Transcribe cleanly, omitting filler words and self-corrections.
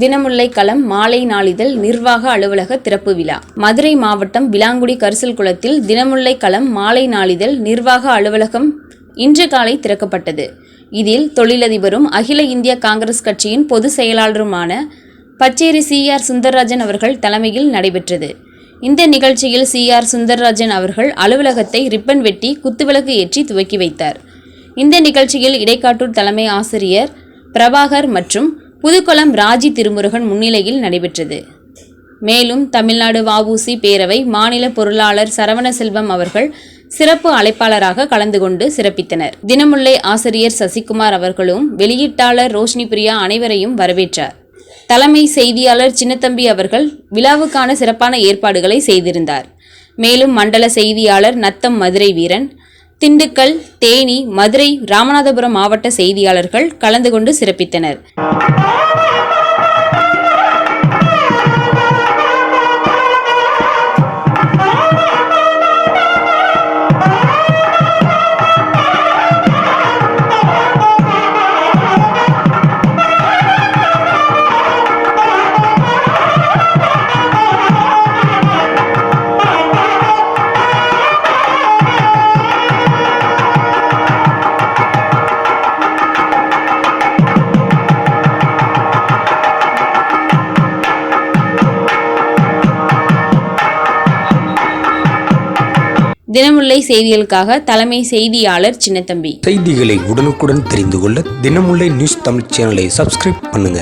தினமுல்லை களம் மாலை நாளிதழ் நிர்வாக அலுவலக திறப்பு விழா. மதுரை மாவட்டம் விளாங்குடி கரிசல் குளத்தில் தினமுல்லை களம் மாலை நாளிதழ் நிர்வாக அலுவலகம் இன்று காலை திறக்கப்பட்டது. இதில் தொழிலதிபரும் அகில இந்திய காங்கிரஸ் கட்சியின் பொதுச் செயலாளருமான பச்சேரி CR சுந்தர்ராஜன் அவர்கள் தலைமையில் நடைபெற்றது. இந்த நிகழ்ச்சியில் CR சுந்தர்ராஜன் அவர்கள் அலுவலகத்தை ரிப்பன் வெட்டி குத்துவிளக்கு ஏற்றி துவக்கி வைத்தார். இந்த நிகழ்ச்சியில் இடைக்காட்டூர் தலைமை ஆசிரியர் பிரபாகர் மற்றும் புதுக்குளம் ராஜி திருமுருகன் முன்னிலையில் நடைபெற்றது. மேலும் தமிழ்நாடு வ.உ.சி. பேரவை மாநில பொருளாளர் சரவணசெல்வம் அவர்கள் சிறப்பு அழைப்பாளராக கலந்து கொண்டு சிறப்பித்தனர். தினமுல்லை ஆசிரியர் சசிகுமார் அவர்களும் வெளியீட்டாளர் ரோஷினி பிரியா அனைவரையும் வரவேற்றார். தலைமை செய்தியாளர் சின்னத்தம்பி அவர்கள் விழாவுக்கான சிறப்பான ஏற்பாடுகளை செய்திருந்தார். மேலும் மண்டல செய்தியாளர் நத்தம் மதுரை வீரன், திண்டுக்கல், தேனி, மதுரை, ராமநாதபுரம் மாவட்ட செய்தியாளர்கள் கலந்து கொண்டு சிறப்பித்தனர். தினமுல்லை செய்திகளுக்காக தலைமை செய்தியாளர் சின்னத்தம்பி. செய்திகளை உடனுக்குடன் தெரிந்து கொள்ள தினமுல்லை நியூஸ் தமிழ் சேனலை சப்ஸ்கிரைப் பண்ணுங்க.